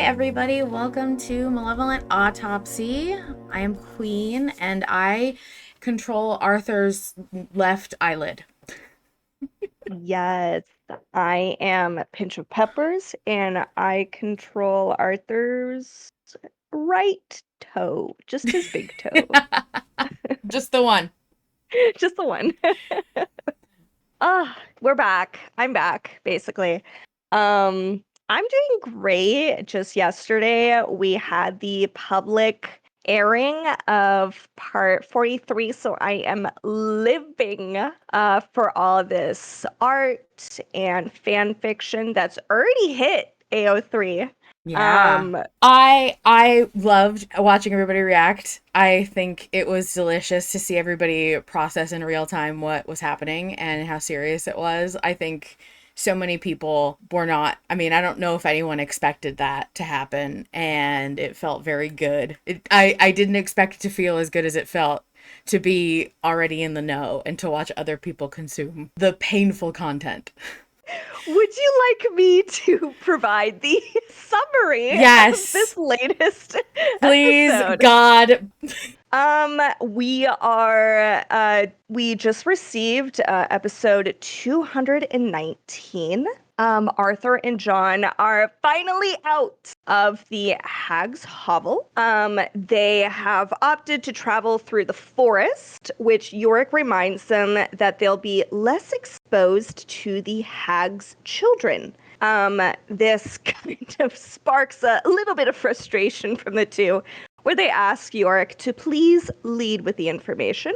everybody. Welcome to Malevolent Autopsy. I am Queen, and I control Arthur's left eyelid. Yes, I am PinchofPeppers, and I control Arthur's right toe, just his big toe, Just the one. just the one. We're back. I'm back, basically. I'm doing great. Just yesterday, we had the public airing of part 43, so I am living for all this art and fan fiction that's already hit AO3. Yeah. Um, I loved watching everybody react. I think it was delicious to see everybody process in real time what was happening and how serious it was. I think so many people were not, I mean, I don't know if anyone expected that to happen, and it felt very good. I didn't expect it to feel as good as it felt to be already in the know and to watch other people consume the painful content. would you like me to provide the summary of Yes, this latest please, episode? God. We just received episode 219. Arthur and John are finally out of the Hag's Hovel. They have opted to travel through the forest, which Yorick reminds them that they'll be less exposed to the Hag's children. This kind of sparks a little bit of frustration from the two, where they ask Yorick to please lead with the information,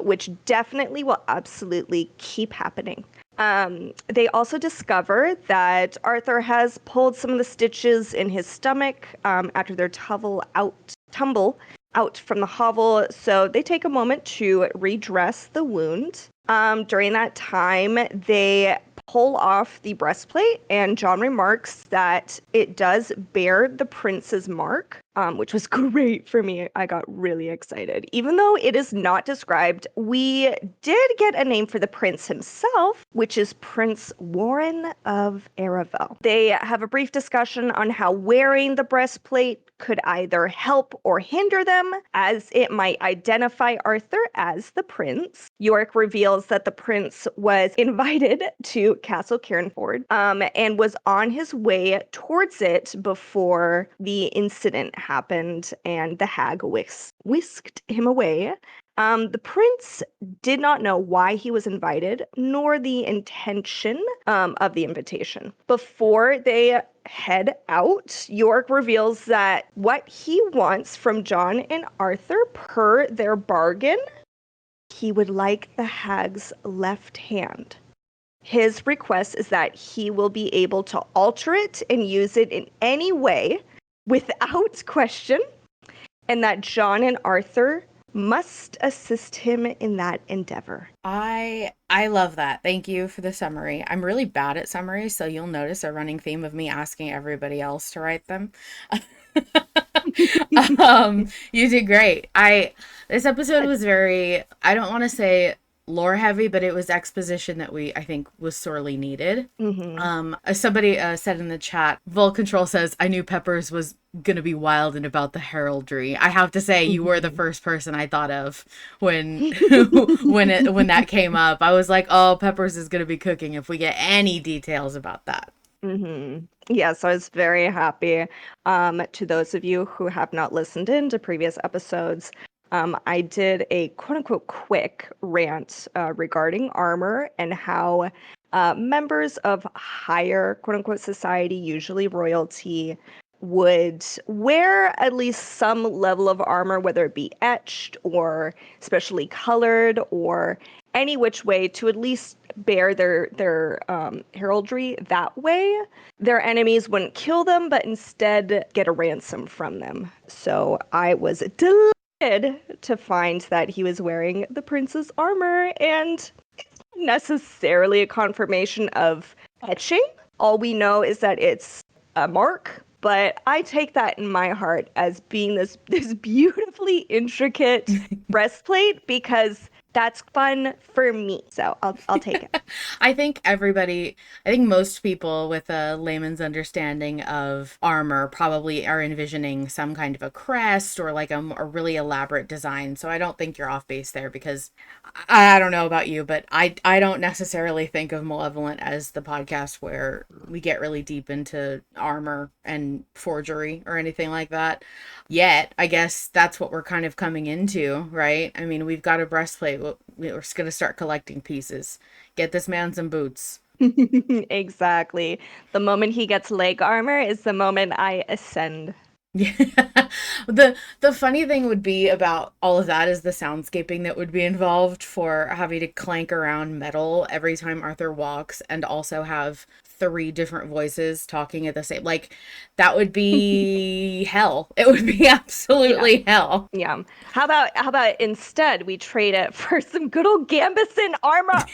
which definitely will absolutely keep happening. They also discover that Arthur has pulled some of the stitches in his stomach after their tumble out from the hovel, so they take a moment to redress the wound. During that time, they pull off the breastplate, and John remarks that it does bear the prince's mark, which was great for me. I got really excited. Even though it is not described, we did get a name for the prince himself, which is Prince Warren of Aravel. They have a brief discussion on how wearing the breastplate could either help or hinder them, as it might identify Arthur as the prince. Yorick reveals that the prince was invited to Castle Cairnford, and was on his way towards it before the incident happened and the hag whisked him away. The prince did not know why he was invited, nor the intention of the invitation. Before they head out, York reveals that what he wants from John and Arthur, per their bargain, he would like the hag's left hand. His request is that he will be able to alter it and use it in any way without question, and that John and Arthur must assist him in that endeavor. I love that. Thank you for the summary. I'm really bad at summaries, so you'll notice a running theme of me asking everybody else to write them. You did great. This episode was very, I don't want to say lore heavy, but it was exposition that I think was sorely needed. Mm-hmm. As somebody said in the chat, Vol Control says, I knew Peppers was gonna be wild and about the heraldry. I have to say, you were the Mm-hmm. first person I thought of when when that came up. I was like, oh, Peppers is gonna be cooking if we get any details about that. Mm-hmm. Yes, I was very happy. To those of you who have not listened in to previous episodes, I did a quote unquote quick rant regarding armor and how members of higher quote unquote society, usually royalty, would wear at least some level of armor, whether it be etched or specially colored or any which way, to at least bear their heraldry that way. Their enemies wouldn't kill them, but instead get a ransom from them. So I was delighted to find that he was wearing the prince's armor, and necessarily a confirmation of etching. All we know is that it's a mark, but I take that in my heart as being this beautifully intricate breastplate, because That's fun for me. So I'll take it. I think most people with a layman's understanding of armor probably are envisioning some kind of a crest or like a really elaborate design. So I don't think you're off base there because I don't know about you, but I don't necessarily think of Malevolent as the podcast where we get really deep into armor and forgery or anything like that. Yet, I guess that's what we're kind of coming into, right? I mean, we've got a breastplate. We're just going to start collecting pieces. Get this man some boots. Exactly. The moment he gets leg armor is the moment I ascend. Yeah. The funny thing would be about all of that is the soundscaping that would be involved for having to clank around metal every time Arthur walks and also have three different voices talking at the same like that would be hell. It would be Yeah. absolutely hell. Yeah. How about instead we trade it for some good old Gambison armor?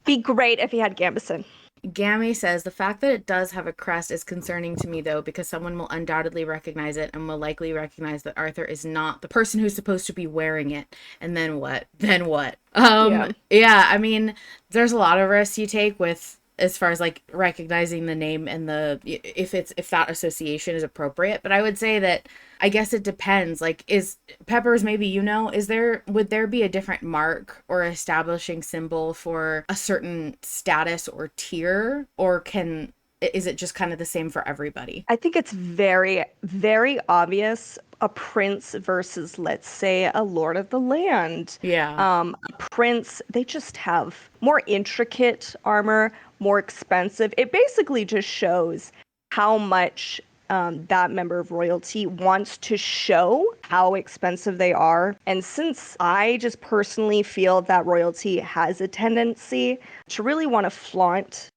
Be great if he had Gambison. Gammy says the fact that it does have a crest is concerning to me though because someone will undoubtedly recognize it and will likely recognize that Arthur is not the person who's supposed to be wearing it. And then what? Then what? Yeah. Yeah, I mean, there's a lot of risks you take with as far as like recognizing the name and the if that association is appropriate, but I would say that I guess it depends. Like is Peppers maybe is there would there be a different mark or establishing symbol for a certain status or tier or can is it just kind of the same for everybody? I think it's very, very obvious a prince versus, let's say, a lord of the land. Yeah. A prince, they just have more intricate armor, more expensive. It basically just shows how much that member of royalty wants to show how expensive they are. And since I just personally feel that royalty has a tendency to really want to flaunt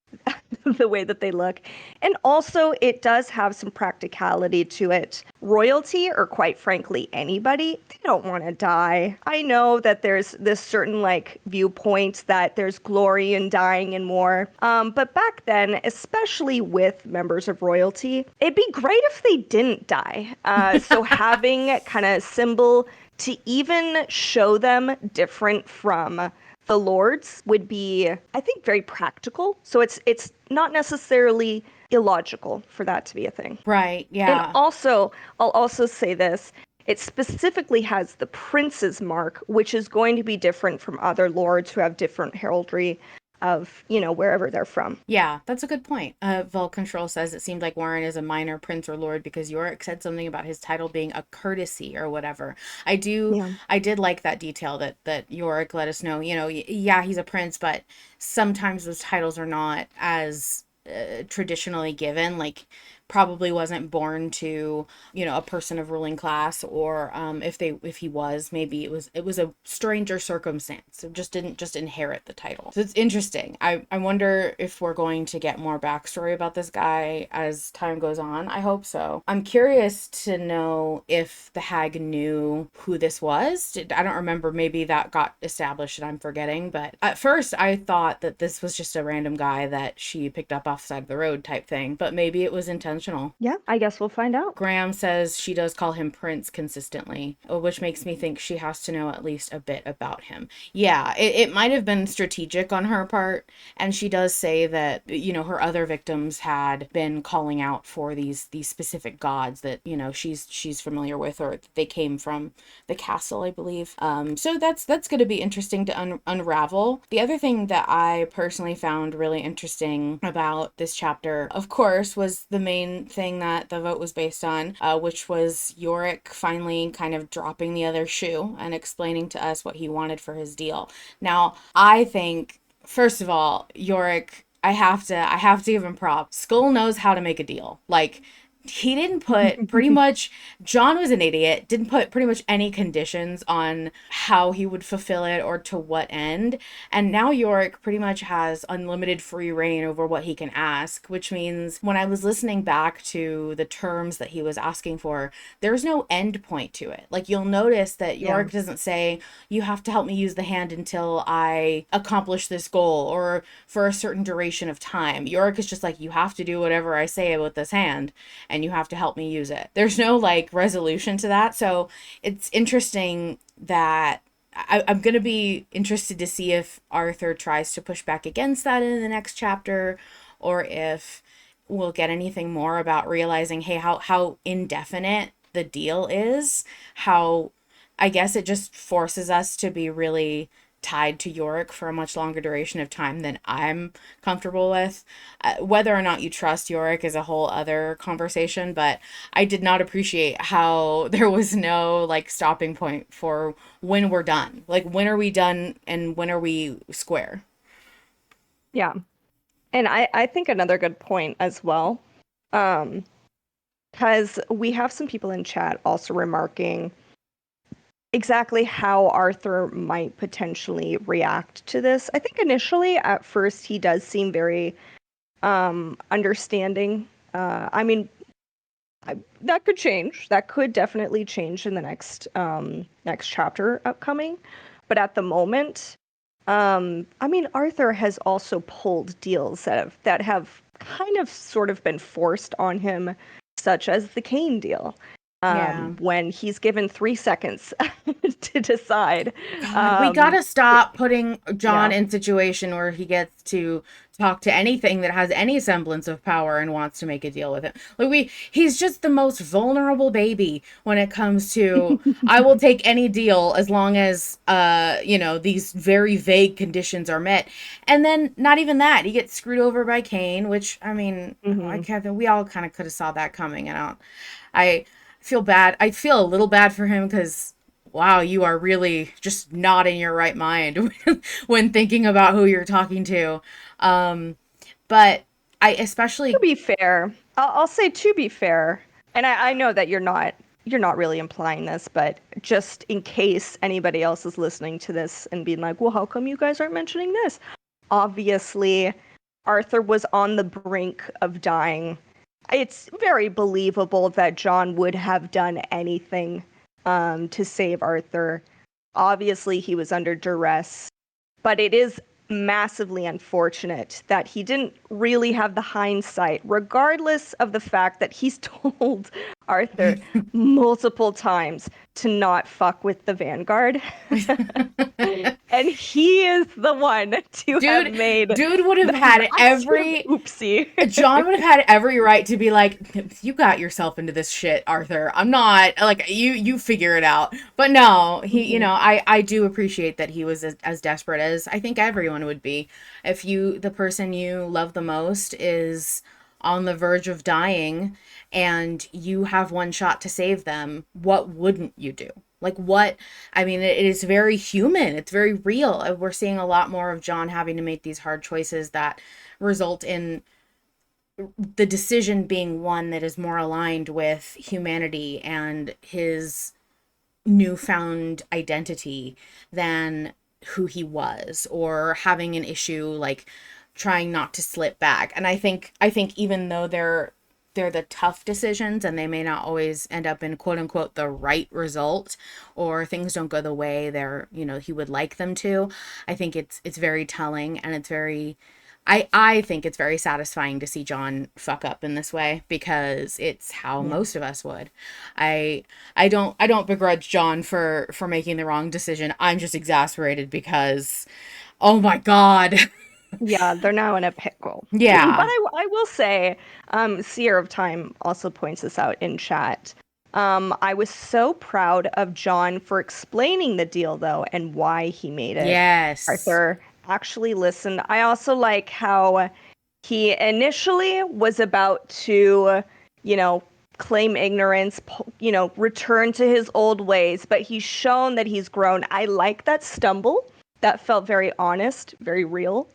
the way that they look. And also, it does have some practicality to it. Royalty, or quite frankly, anybody, they don't want to die. I know that there's this certain like viewpoint that there's glory in dying and more. But back then, especially with members of royalty, it'd be great if they didn't die. So having kind of symbol to even show them different from the lords would be, I think, very practical. So it's not necessarily illogical for that to be a thing. Right. And Yeah. also, I'll also say this. It specifically has the prince's mark, which is going to be different from other lords who have different heraldry of, wherever they're from. Yeah, that's a good point. Vol Control says it seemed like Warren is a minor prince or lord because Yorick said something about his title being a courtesy or whatever. Yeah. I did like that detail that Yorick let us know. Yeah, he's a prince, but sometimes those titles are not as traditionally given. Like probably wasn't born to a person of ruling class or if he was maybe it was a stranger circumstance so just didn't just inherit the title. So it's interesting. I wonder if we're going to get more backstory about this guy as time goes on. I hope so. I'm curious to know if the hag knew who this was. I don't remember, maybe that got established and I'm forgetting, but at first I thought that this was just a random guy that she picked up off the side of the road type thing, but maybe it was intentional. Yeah, I guess we'll find out. Graham says she does call him Prince consistently, which makes me think she has to know at least a bit about him. Yeah, it might have been strategic on her part, and she does say that her other victims had been calling out for these specific gods that she's familiar with or they came from the castle, I believe. So that's going to be interesting to unravel. The other thing that I personally found really interesting about this chapter, of course, was the main thing that the vote was based on, which was Yorick finally kind of dropping the other shoe and explaining to us what he wanted for his deal. Now, I think, first of all, Yorick, I have to give him props. Skull knows how to make a deal. Like, he didn't put pretty much John was an idiot, didn't put pretty much any conditions on how he would fulfill it or to what end. And now Yorick pretty much has unlimited free reign over what he can ask, which means when I was listening back to the terms that he was asking for, there's no end point to it. Like you'll notice that Yeah. Yorick doesn't say, you have to help me use the hand until I accomplish this goal or for a certain duration of time. Yorick is just like, you have to do whatever I say about this hand and you have to help me use it. There's no like resolution to that. So it's interesting that I'm going to be interested to see if Arthur tries to push back against that in the next chapter, or if we'll get anything more about realizing, hey, how indefinite the deal is. How, I guess it just forces us to be really tied to Yorick for a much longer duration of time than I'm comfortable with. Whether or not you trust Yorick is a whole other conversation, but I did not appreciate how there was no like stopping point for when we're done. Like, when are we done and when are we square? Yeah. And I think another good point as well, um, because we have some people in chat also remarking exactly how Arthur might potentially react to this. I think initially, at first, he does seem very understanding. I mean, that could change. That could definitely change in the next chapter upcoming. But at the moment, I mean, Arthur has also pulled deals that have kind of sort of been forced on him, such as the Kane deal. Yeah. When he's given 3 seconds to decide. God, we Um, gotta stop putting John yeah. in situation where he gets to talk to anything that has any semblance of power and wants to make a deal with it. Like, he's just the most vulnerable baby when it comes to, I will take any deal as long as these very vague conditions are met. And then not even that. He gets screwed over by Kane, which, I mean, I Hmm. can't think, we all kind of could have saw that coming. And I feel bad. I feel a little bad for him because, wow, you are really just not in your right mind when thinking about who you're talking to. Um, but I To especially, be fair, I'll say to be fair, and I know that you're not really implying this, but just in case anybody else is listening to this and being like, well, how come you guys aren't mentioning this? Obviously, Arthur was on the brink of dying. It's very believable that John would have done anything to save Arthur. Obviously, he was under duress, but it is massively unfortunate that he didn't really have the hindsight, regardless of the fact that he's told Arthur multiple times to not fuck with the Vanguard. And he is the one to have dude, made dude would have the had massive every oopsie. John would have had every right to be like, "You got yourself into this shit, Arthur. I'm not like you. Figure it out." But no, Mhm. I do appreciate that he was as desperate as I think everyone would be. If the person you love the most is on the verge of dying, and you have one shot to save them, what wouldn't you do? Like, what? I mean, it is very human. It's very real. We're seeing a lot more of John having to make these hard choices that result in the decision being one that is more aligned with humanity and his newfound identity than who he was, or having an issue like trying not to slip back. And I think even though they're the tough decisions and they may not always end up in quote unquote the right result, or things don't go the way he would like them to. I think it's very telling, and it's very, I think it's very satisfying to see John fuck up in this way, because it's how Yeah. most of us would. I I don't begrudge John for making the wrong decision. I'm just exasperated because, oh my god. Yeah, they're now in a pickle. But Yeah. I will say, Seer of Time also points this out in chat. I was so proud of John for explaining the deal, though, and why he made it. Yes. Arthur actually listened. I also like how he initially was about to, you know, claim ignorance, return to his old ways, but he's shown that he's grown. I like that stumble. That felt very honest, very real.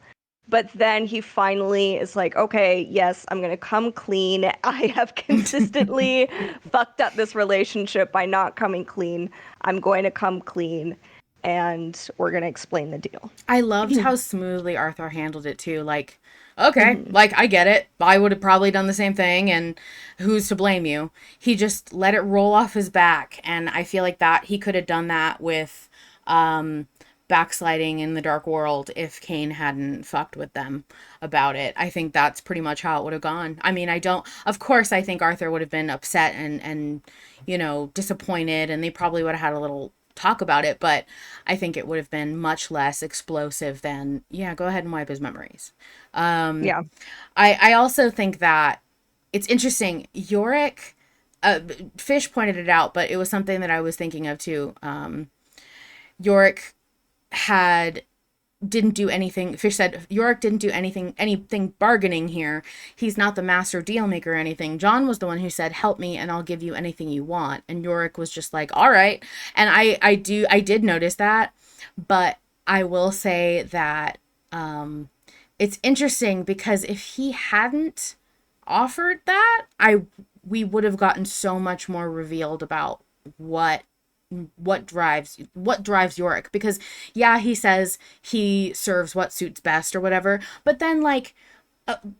But then he finally is like, okay, yes, I'm going to come clean. I have consistently fucked up this relationship by not coming clean. I'm going to come clean and we're going to explain the deal. I loved how smoothly Arthur handled it too. Like, okay, Hmm. like I get it. I would have probably done the same thing, and who's to blame you? He just let it roll off his back, and I feel like that he could have done that with um backsliding in the dark world if Kane hadn't fucked with them about it. I think that's pretty much how it would have gone. I mean, I don't, of course I think Arthur would have been upset and disappointed, and they probably would have had a little talk about it, but I think it would have been much less explosive than, yeah, go ahead and wipe his memories. Um, Yeah. I also think that it's interesting. Yorick, uh, Fish pointed it out, but it was something that I was thinking of too. Yorick had didn't do anything. Fish said Yorick didn't do anything bargaining here. He's not the master deal maker or anything. John was the one who said, "Help me, and I'll give you anything you want." And Yorick was just like, "All right." And I did notice that, but I will say that it's interesting because if he hadn't offered that, I we would have gotten so much more revealed about what what drives Yorick, because yeah, he says he serves what suits best or whatever, but then like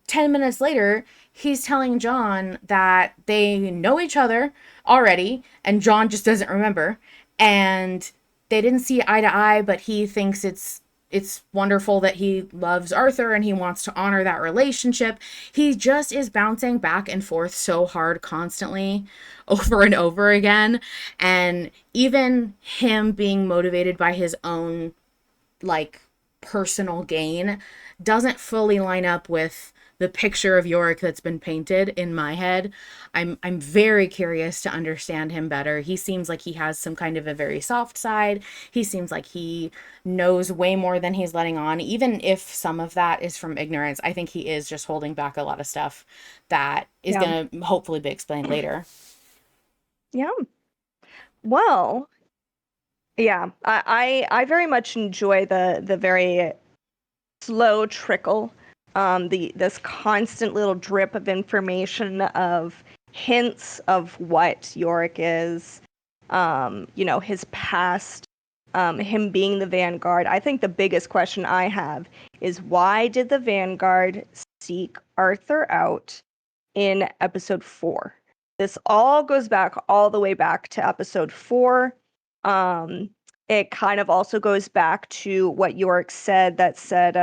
10 minutes later he's telling John that they know each other already and John just doesn't remember, and they didn't see eye to eye, but he thinks it's wonderful that he loves Arthur and he wants to honor that relationship. He just is bouncing back and forth so hard constantly over and over again. And even him being motivated by his own like personal gain doesn't fully line up with the picture of Yorick that's been painted in my head. I'm very curious to understand him better. He seems like he has some kind of a very soft side. He seems like he knows way more than he's letting on. Even if some of that is from ignorance, I think he is just holding back a lot of stuff that is Yeah. going to hopefully be explained later. Yeah. Well, yeah. I very much enjoy the very slow trickle, the this constant little drip of information of hints of what Yorick is, his past, him being the Vanguard. I think the biggest question I have is why did the Vanguard seek Arthur out in episode 4? This all goes back all the way back to episode 4. Um, it kind of also goes back to what Yorick said, that said,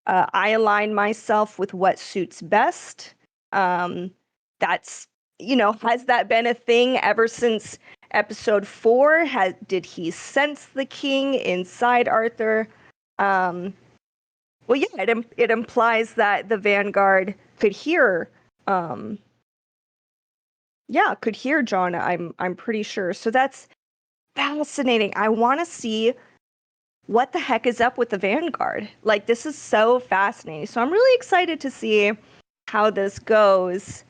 I align myself with what suits best. Um, that's, has that been a thing ever since episode 4? Did he sense the king inside Arthur? Um, well, yeah, it implies that the Vanguard could hear, um, could hear John. I'm pretty sure. So that's fascinating. I want to see what the heck is up with the Vanguard. Like, this is so fascinating. So I'm really excited to see how this goes.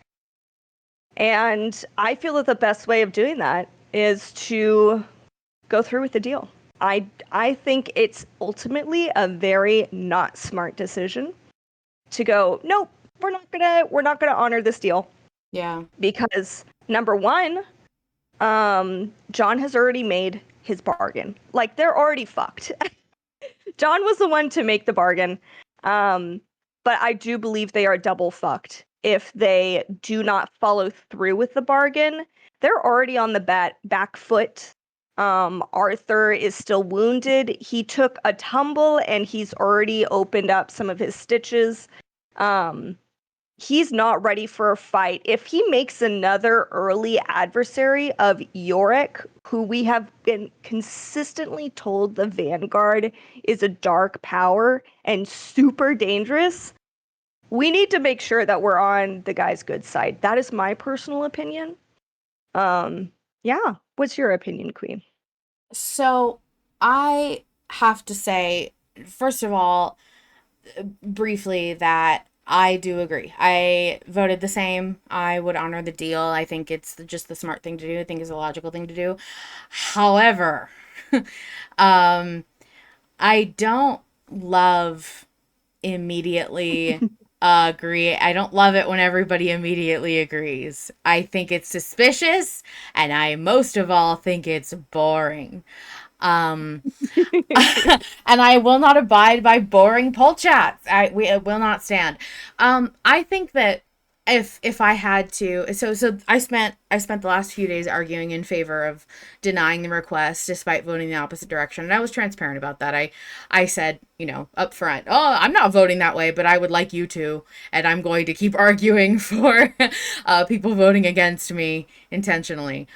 And I feel that the best way of doing that is to go through with the deal. I think it's ultimately a very not smart decision to go, nope, we're not gonna honor this deal. Yeah. Because number one, John has already made his bargain. Like, they're already fucked. John was the one to make the bargain. But I do believe they are double fucked if they do not follow through with the bargain. They're already on the back foot. Arthur is still wounded. He took a tumble and he's already opened up some of his stitches. He's not ready for a fight. If he makes another early adversary of Yorick, who we have been consistently told the Vanguard is a dark power and super dangerous, we need to make sure that we're on the guy's good side. That is my personal opinion. Yeah. What's your opinion, Queen? So I have to say, first of all, briefly, that I do agree. I voted the same. I would honor the deal. I think it's just the smart thing to do. I think it's a logical thing to do. However, um, I don't love immediately agree. I don't love it when everybody immediately agrees. I think it's suspicious, and I most of all think it's boring. Um, and I will not abide by boring poll chats. I will not stand. I think that if I had to, so I spent the last few days arguing in favor of denying the request despite voting the opposite direction, and I was transparent about that. I said, up front, oh, I'm not voting that way, but I would like you to, and I'm going to keep arguing for people voting against me intentionally.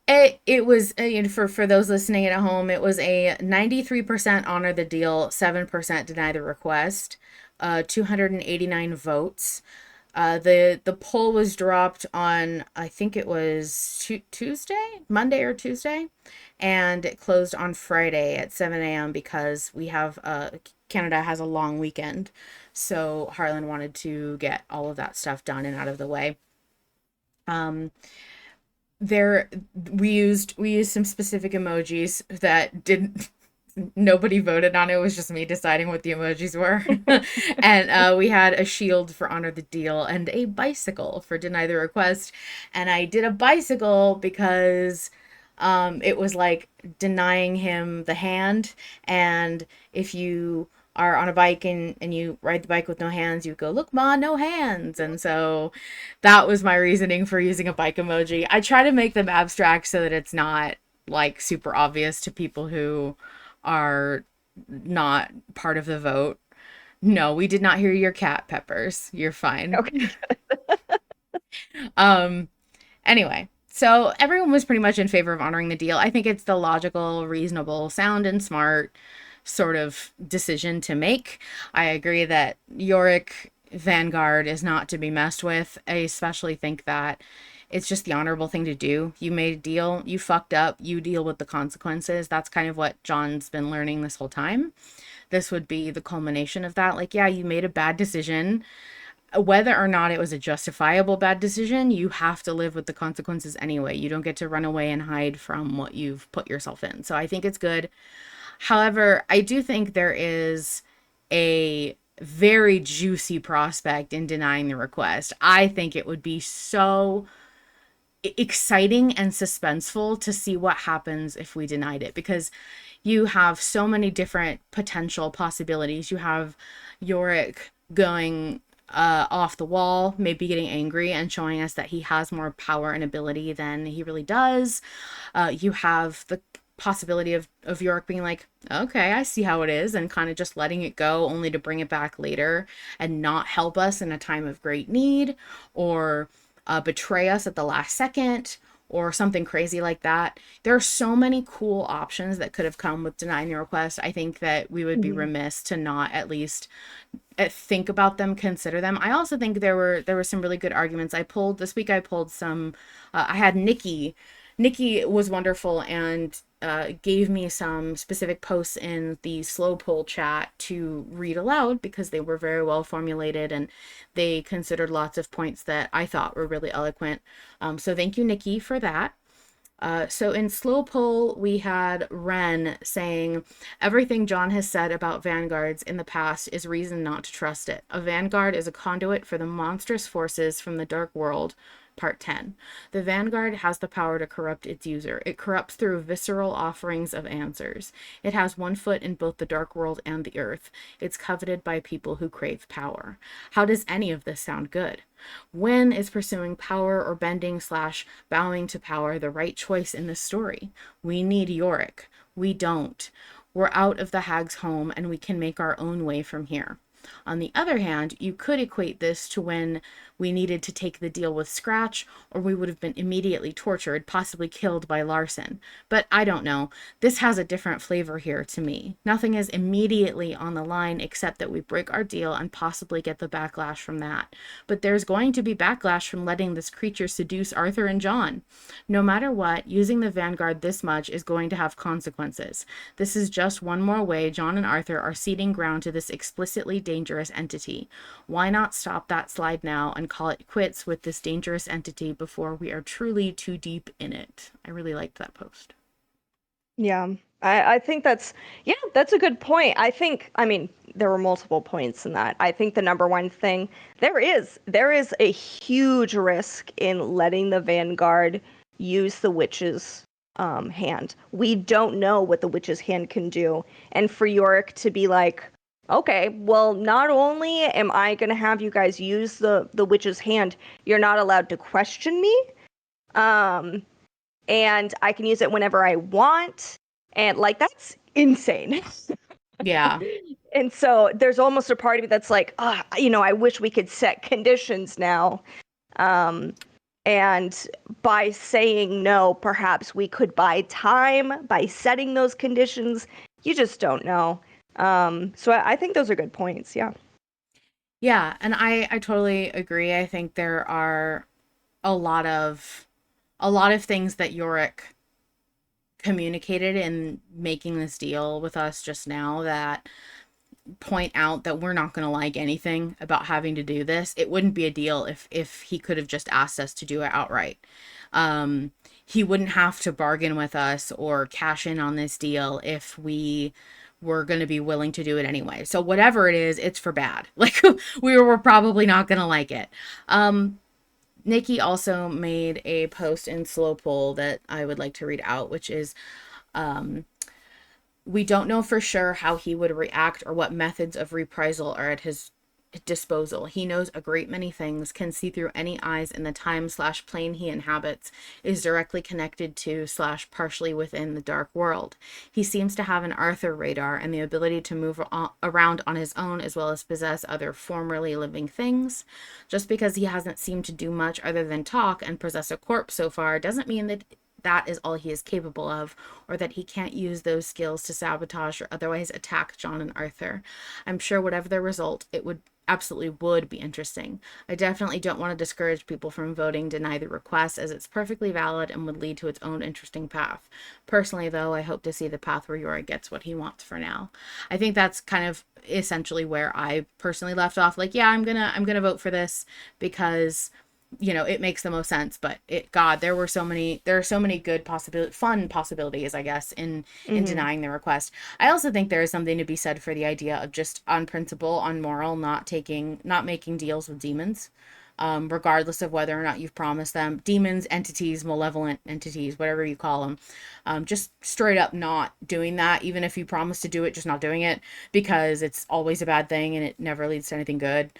It was for those listening at home, it was a 93% honor the deal, 7% deny the request, 289 votes. The poll was dropped on, I think it was Tuesday, Monday or Tuesday, and it closed on Friday at 7 a.m. because we have Canada has a long weekend, so Harlan wanted to get all of that stuff done and out of the way. Um, there we used some specific emojis that didn't nobody voted on. It was just me deciding what the emojis were. And we had a shield for honor the deal and a bicycle for deny the request. And I did a bicycle because it was like denying him the hand. And if you are on a bike and you ride the bike with no hands, you go, look, ma, no hands. And so that was my reasoning for using a bike emoji. I try to make them abstract so that it's not like super obvious to people who are not part of the vote. No, we did not hear your cat, Peppers. You're fine. Okay. Um, Anyway, so everyone was pretty much in favor of honoring the deal. I think it's the logical, reasonable, sound, and smart sort of decision to make. I agree that Yorick Vanguard is not to be messed with. I especially think that it's just the honorable thing to do. You made a deal, you fucked up, you deal with the consequences. That's kind of what John's been learning this whole time. This would be the culmination of that. Like, yeah, you made a bad decision, whether or not it was a justifiable bad decision, you have to live with the consequences anyway. You don't get to run away and hide from what you've put yourself in. So I think it's good. However, I do think there is a very juicy prospect in denying the request. I think it would be so exciting and suspenseful to see what happens if we denied it, because you have so many different potential possibilities. You have Yorick going off the wall, maybe getting angry and showing us that he has more power and ability than he really does. You have the possibility of Yorick being like, okay, I see how it is, and kind of just letting it go only to bring it back later and not help us in a time of great need, or betray us at the last second, or something crazy like that. There are so many cool options that could have come with denying the request. I think that we would be Mhm. remiss to not at least think about them, consider them. I also think there were some really good arguments. I pulled this week. I pulled some. I had Nikki. Nikki was wonderful and gave me some specific posts in the slow poll chat to read aloud because they were very well formulated and they considered lots of points that I thought were really eloquent. So thank you, Nikki, for that. So in slow poll, we had Ren saying, everything John has said about vanguards in the past is reason not to trust it. A vanguard is a conduit for the monstrous forces from the dark world. Part 10. The Vanguard has the power to corrupt its user. It corrupts through visceral offerings of answers. It has one foot in both the dark world and the earth. It's coveted by people who crave power. How does any of this sound good? When is pursuing power or bending slash bowing to power the right choice in this story? We need Yorick. We don't. We're out of the hag's home and we can make our own way from here. On the other hand, you could equate this to when we needed to take the deal with Scratch, or we would have been immediately tortured, possibly killed by Larson. But I don't know. This has a different flavor here to me. Nothing is immediately on the line except that we break our deal and possibly get the backlash from that. But there's going to be backlash from letting this creature seduce Arthur and John. No matter what, using the Vanguard this much is going to have consequences. This is just one more way John and Arthur are ceding ground to this explicitly dangerous entity. Why not stop that slide now and call it quits with this dangerous entity before we are truly too deep in it? I really liked that post. Yeah. I think that's a good point. I mean, there were multiple points in that. I think the number one thing, there is a huge risk in letting the Vanguard use the witch's hand. We don't know what the witch's hand can do. And for Yorick to be like, okay, well, not only am I gonna have you guys use the witch's hand, you're not allowed to question me. Um, and I can use it whenever I want. And like that's insane. Yeah. And so there's almost a part of me that's like, I wish we could set conditions now. Um, And by saying no, perhaps we could buy time by setting those conditions. You just don't know. So I think those are good points. Yeah. Yeah, and I totally agree. I think there are a lot of a lot of things that Yorick communicated in making this deal with us just now that point out that we're not going to like anything about having to do this. It wouldn't be a deal if he could have just asked us to do it outright. He wouldn't have to bargain with us or cash in on this deal if we were going to be willing to do it anyway. So whatever it is, it's for bad. Like we were probably not going to like it. Nikki also made a post in Slow Poll that I would like to read out, which is we don't know for sure how he would react or what methods of reprisal are at his disposal. He knows a great many things, can see through any eyes in the time/plane he inhabits, is directly connected to/partially within the dark world. He seems to have an Arthur radar and the ability to move around on his own as well as possess other formerly living things. Just because he hasn't seemed to do much other than talk and possess a corpse so far doesn't mean that is all he is capable of, or that he can't use those skills to sabotage or otherwise attack John and Arthur. I'm sure whatever the result, it would absolutely would be interesting. I definitely don't want to discourage people from voting deny the request, as it's perfectly valid and would lead to its own interesting path. Personally, though, I hope to see the path where Yora gets what he wants for now. I think that's kind of essentially where I personally left off. Like, yeah, I'm gonna vote for this because it makes the most sense, but God, there are so many good fun possibilities, I guess, in Hmm. denying the request. I also think there is something to be said for the idea of just on principle, on moral, not making deals with demons, regardless of whether or not you've promised them. Demons, entities, malevolent entities, whatever you call them, just straight up not doing that, even if you promise to do it, just not doing it, because it's always a bad thing and it never leads to anything good,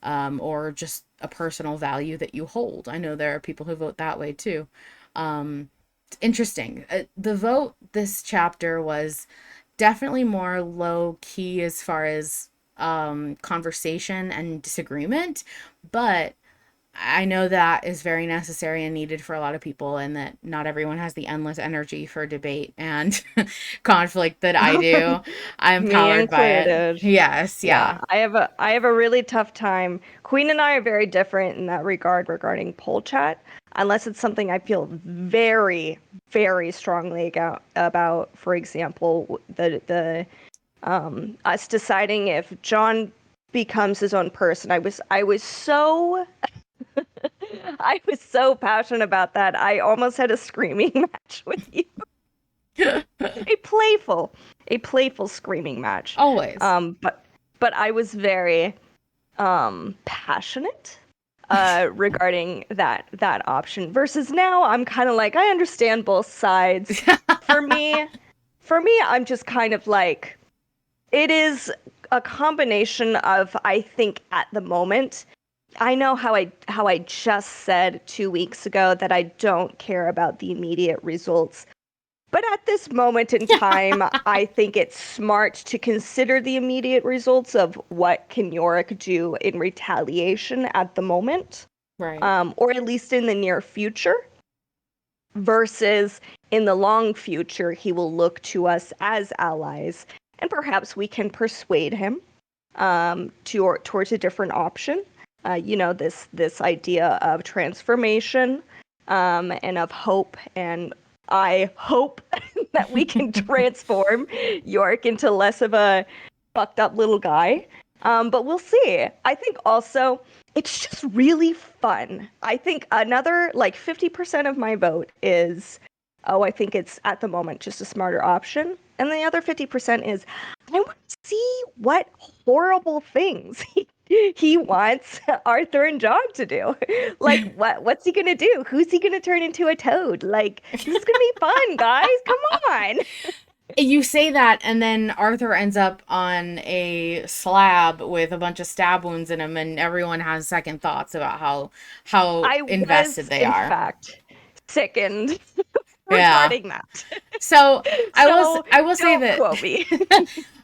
or just a personal value that you hold. I know there are people who vote that way too. It's interesting. The vote this chapter was definitely more low key as far as conversation and disagreement, but I know that is very necessary and needed for a lot of people, and that not everyone has the endless energy for debate and conflict that I do. I'm Me powered by it. included. Yes, yeah. Yeah, I have a really tough time. Queen and I are very different in that regard regarding poll chat, unless it's something I feel very, very strongly about. For example, the us deciding if John becomes his own person. I was so passionate about that. I almost had a screaming match with you. A playful, a playful screaming match. Always. But I was very passionate regarding that option. Versus now, I'm kind of like I understand both sides. For me, I'm just kind of like it is a combination of I think at the moment. I know how I just said 2 weeks ago that I don't care about the immediate results. But at this moment in time, I think it's smart to consider the immediate results of what can Yorick do in retaliation at the moment, Right. or at least in the near future, versus in the long future, he will look to us as allies, and perhaps we can persuade him towards a different option. This idea of transformation, and of hope, and I hope that we can transform York into less of a fucked up little guy. But we'll see. I think also it's just really fun. I think another like 50% of my vote is, oh, I think it's at the moment just a smarter option. And the other 50% is, I want to see what horrible things he wants Arthur and John to do. Like, what's he gonna do? Who's he gonna turn into a toad? Like, this is gonna be fun, guys. Come on. You say that, and then Arthur ends up on a slab with a bunch of stab wounds in him, and everyone has second thoughts about how I invested was, they in are. fact, sickened Yeah. regarding that. So So I will say don't that quote me.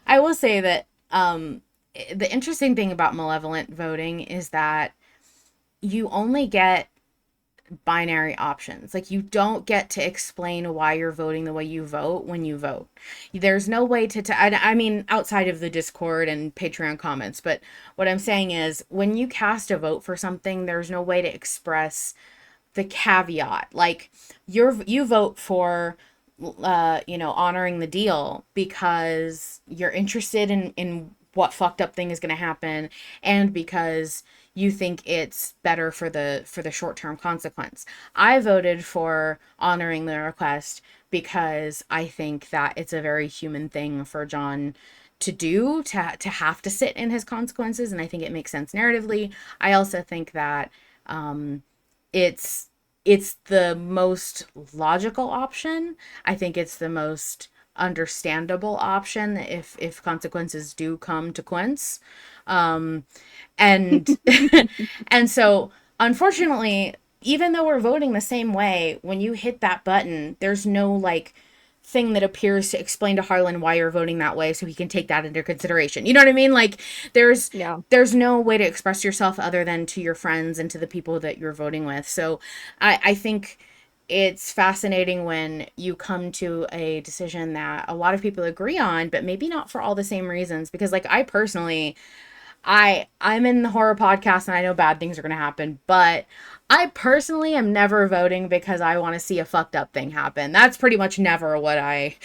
I will say that the interesting thing about malevolent voting is that you only get binary options. Like, you don't get to explain why you're voting the way you vote when you vote. There's no way I mean, outside of the Discord and Patreon comments, but what I'm saying is when you cast a vote for something, there's no way to express the caveat. Like, you vote for honoring the deal because you're interested in what fucked up thing is going to happen, and because you think it's better for the short-term consequence. I voted for honoring the request because I think that it's a very human thing for John to do, to have to sit in his consequences, and I think it makes sense narratively. I also think that um it's it's the most logical option. I think it's the most understandable option if consequences do come to quince. Um, and and so unfortunately, even though we're voting the same way, when you hit that button, there's no like thing that appears to explain to Harlan why you're voting that way so he can take that into consideration. You know what I mean? Like, there's Yeah. there's no way to express yourself other than to your friends and to the people that you're voting with. So I think it's fascinating when you come to a decision that a lot of people agree on, but maybe not for all the same reasons. Because like I personally, I'm in the horror podcast and I know bad things are going to happen, but I personally am never voting because I want to see a fucked up thing happen. That's pretty much never what I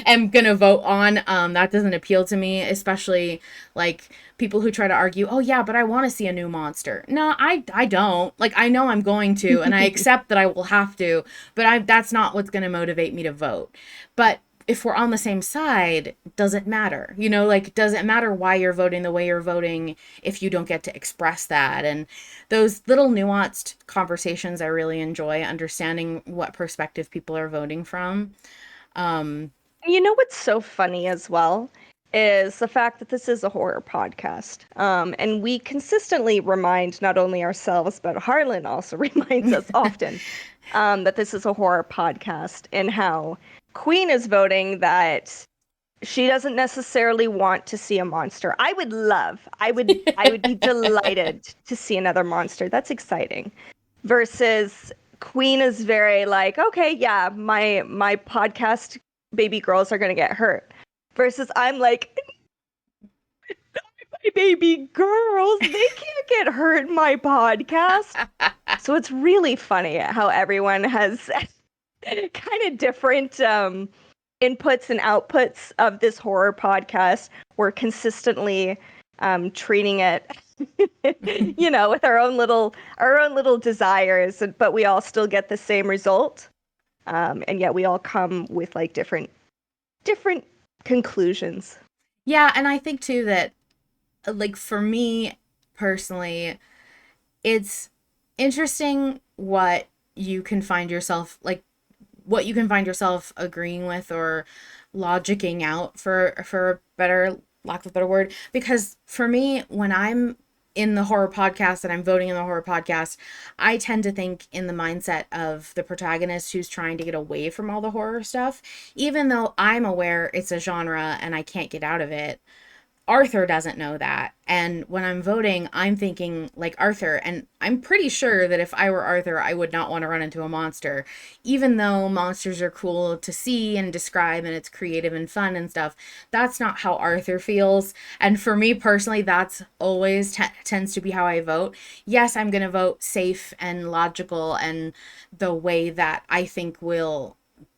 am going to vote on. That doesn't appeal to me, especially like people who try to argue, "Oh yeah, but I want to see a new monster." No, I don't. Like, I know I'm going to, and I accept that I will have to, but I that's not what's going to motivate me to vote. But if we're on the same side, does it matter? You know, like, does it matter why you're voting the way you're voting if you don't get to express that? And those little nuanced conversations I really enjoy, understanding what perspective people are voting from. Um, You know what's so funny as well is the fact that this is a horror podcast. And we consistently remind not only ourselves, but Harlan also reminds us often that this is a horror podcast, and how Queen is voting that she doesn't necessarily want to see a monster. I would be delighted to see another monster. That's exciting. Versus Queen is very like, okay, yeah, my podcast baby girls are gonna get hurt. Versus I'm like, my baby girls, they can't get hurt in my podcast. So it's really funny how everyone has kind of different inputs and outputs of this horror podcast. We're consistently treating it, with our own little desires, but we all still get the same result. And yet we all come with like different conclusions. yeah, and I think too that, like, for me personally, it's interesting you can find yourself like what you can find yourself agreeing with or logicking out, for a better lack of a better word. Because for me, when I'm in the horror podcast and I'm voting in the horror podcast, I tend to think in the mindset of the protagonist who's trying to get away from all the horror stuff, even though I'm aware it's a genre and I can't get out of it. Arthur doesn't know that. And when I'm voting, I'm thinking like Arthur. And I'm pretty sure that if I were Arthur, I would not want to run into a monster. Even though monsters are cool to see and describe and it's creative and fun and stuff, that's not how Arthur feels. And for me personally, that's always tends to be how I vote. Yes, I'm going to vote safe and logical and the way that I think will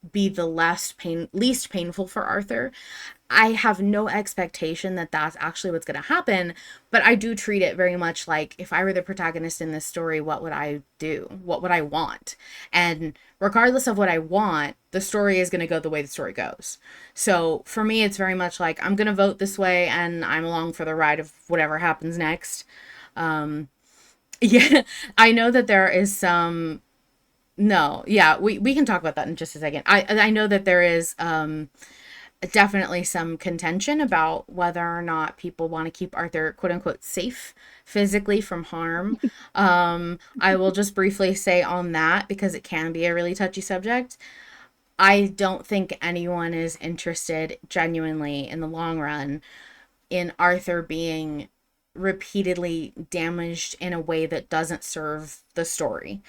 be the least painful for Arthur. I have no expectation that that's actually what's going to happen, but I do treat it very much like if I were the protagonist in this story, what would I do? What would I want? And regardless of what I want, the story is going to go the way the story goes. So for me, it's very much like I'm going to vote this way and I'm along for the ride of whatever happens next. Um, yeah, I know that there is some. No, yeah, we can talk about that in just a second. I know that there is definitely some contention about whether or not people want to keep Arthur quote unquote safe physically from harm. I will just briefly say on that because it can be a really touchy subject. I don't think anyone is interested genuinely in the long run in Arthur being repeatedly damaged in a way that doesn't serve the story.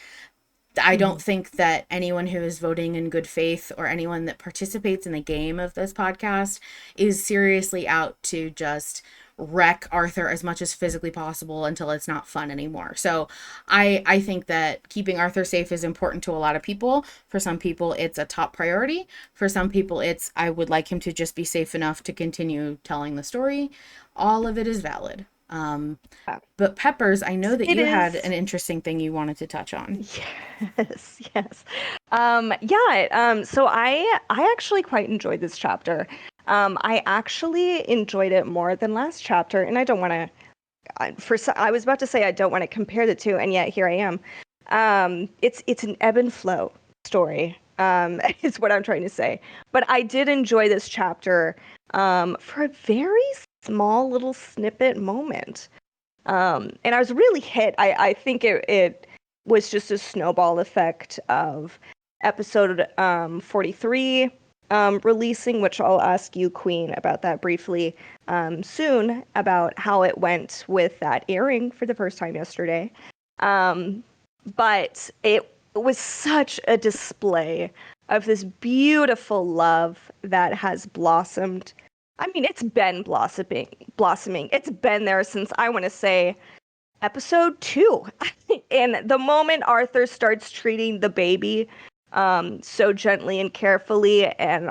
I don't Mhm. think that anyone who is voting in good faith or anyone that participates in the game of this podcast is seriously out to just wreck Arthur as much as physically possible until it's not fun anymore. So I think that keeping Arthur safe is important to a lot of people. For some people it's a top priority. For some people it's I would like him to just be safe enough to continue telling the story. All of it is valid. Yeah. But Peppers, I know that It you had is. an interesting thing you wanted to touch on. Yes, yes. Yeah, so I actually quite enjoyed this chapter. I actually enjoyed it more than last chapter, and I don't want to I was about to say I don't want to compare the two, and yet here I am. It's an ebb and flow story. Is what I'm trying to say. But I did enjoy this chapter for a very small little snippet moment. And I was really hit. I think it was just a snowball effect of episode 43 releasing, which I'll ask you, Queen, about that briefly soon, about how it went with that airing for the first time yesterday. Um, but it was such a display of this beautiful love that has blossomed. I mean, it's been blossoming. It's been there since I want to say episode 2. And the moment Arthur starts treating the baby so gently and carefully, and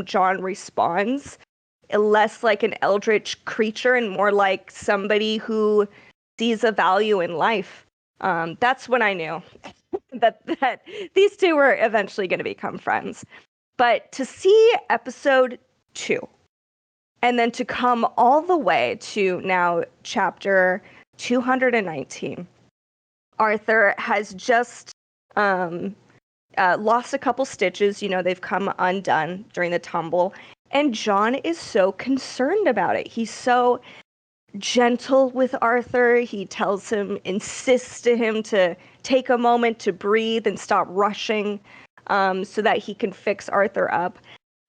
John responds less like an eldritch creature and more like somebody who sees a value in life. That's when I knew that these two were eventually going to become friends. But to see episode 2 and then to come all the way to now chapter 219, Arthur has just um, lost a couple stitches. You know, they've come undone during the tumble. And John is so concerned about it. He's so gentle with Arthur. He tells him, insists to him to take a moment to breathe and stop rushing so that he can fix Arthur up.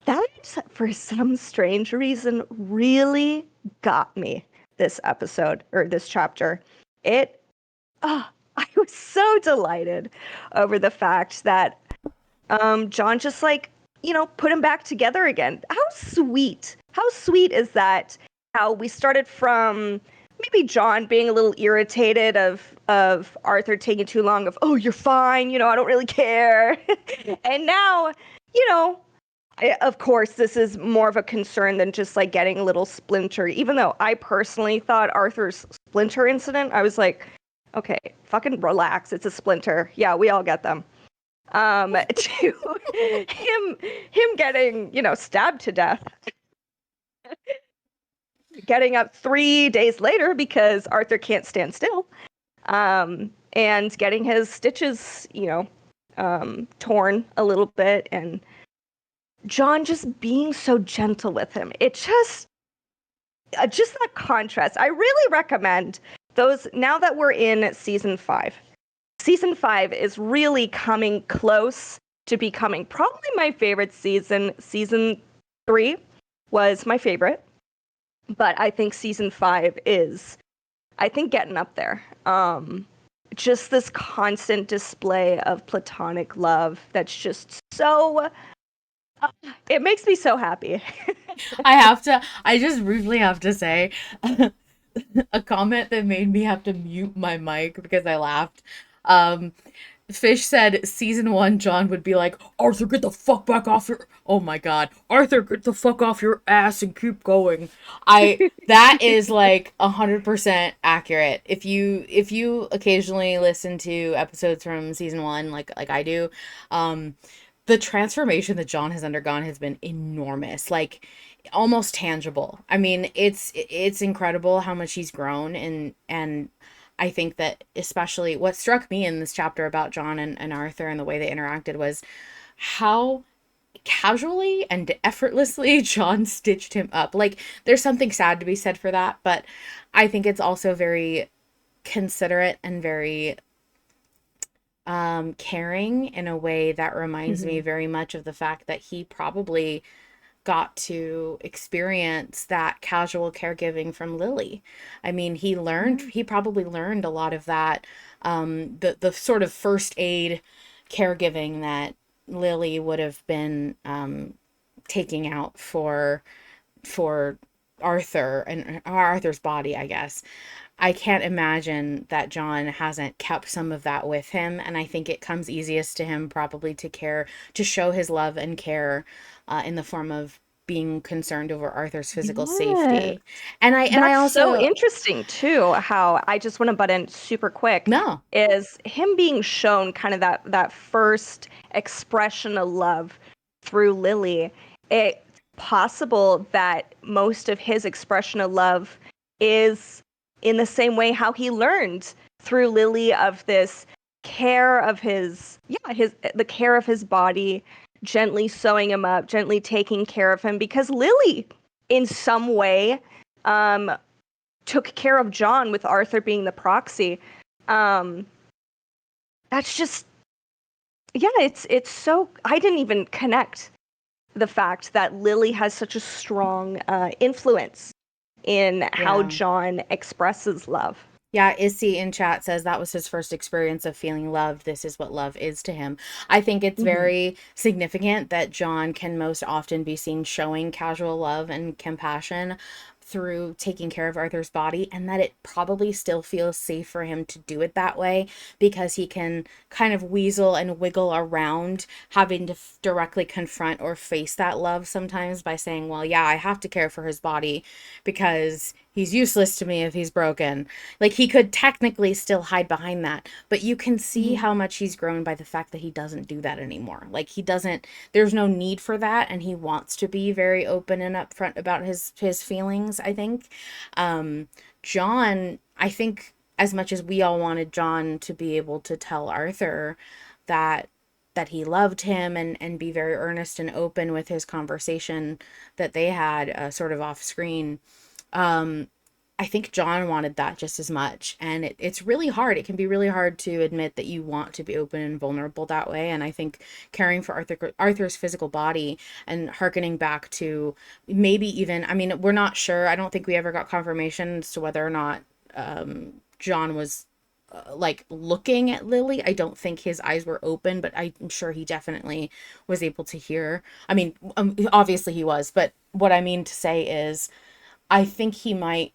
That, for some strange reason, really got me this episode or this chapter. It, oh, I was so delighted over the fact that John just like, put him back together again. How sweet. How sweet is that? How we started from maybe John being a little irritated of Arthur taking too long of, oh, you're fine, I don't really care. And now, you know, of course, this is more of a concern than just like getting a little splinter. Even though I personally thought Arthur's splinter incident, I was like, okay, fucking relax. It's a splinter. Yeah, we all get them. To him getting, stabbed to death, getting up 3 days later because Arthur can't stand still, and getting his stitches, torn a little bit, and John just being so gentle with him. It just that contrast. I really recommend those now that we're in season 5. Season 5 is really coming close to becoming probably my favorite season. Season 3 was my favorite, but I think season 5 is, I think, getting up there. Just this constant display of platonic love that's just so, it makes me so happy. I just briefly have to say a comment that made me have to mute my mic because I laughed. Um, Fish said season 1 John would be like, Arthur, get the fuck back off your, oh my god, Arthur, get the fuck off your ass and keep going. That is like 100% accurate. If you occasionally listen to episodes from season 1 like I do, um the transformation that John has undergone has been enormous. Like almost tangible. I mean, it's incredible how much he's grown, and I think that especially what struck me in this chapter about John and Arthur and the way they interacted was how casually and effortlessly John stitched him up. Like there's something sad to be said for that, but I think it's also very considerate and very caring in a way that reminds me Mhm. very much of the fact that he probably got to experience that casual caregiving from Lily. I mean, he probably learned a lot of that, the sort of first aid caregiving that Lily would have been taking out for Arthur and Arthur's body, I guess. I can't imagine that John hasn't kept some of that with him, and I think it comes easiest to him probably to show his love and care in the form of being concerned over Arthur's physical Yes. safety. And I That's so also interesting too, how I just want to butt in super quick no, is him being shown kind of that first expression of love through Lily. It's possible that most of his expression of love is in the same way how he learned through Lily of this care of his the care of his body, gently sewing him up, gently taking care of him because Lily in some way um, took care of John with Arthur being the proxy. Um, that's just yeah, it's so I didn't even connect the fact that Lily has such a strong influence in how yeah. John expresses love. Yeah, Issy in chat says that was his first experience of feeling loved. This is what love is to him. I think it's Mm-hmm. very significant that John can most often be seen showing casual love and compassion through taking care of Arthur's body, and that it probably still feels safe for him to do it that way because he can kind of weasel and wiggle around having to directly confront or face that love sometimes by saying, well, yeah, I have to care for his body because he's useless to me if he's broken. Like he could technically still hide behind that, but you can see Mm-hmm. how much he's grown by the fact that he doesn't do that anymore. Like he doesn't there's no need for that, and he wants to be very open and upfront about his feelings, I think. Um John, I think as much as we all wanted John to be able to tell Arthur that he loved him and be very earnest and open with his conversation that they had sort of off screen. um I think John wanted that just as much. And it's really hard. It can be really hard to admit that you want to be open and vulnerable that way. And I think caring for Arthur's physical body and hearkening back to maybe even, I mean, we're not sure. I don't think we ever got confirmation as to whether or not John was like looking at Lily. I don't think his eyes were open, but I'm sure he definitely was able to hear. I mean, obviously he was, but what I mean to say is I think he might,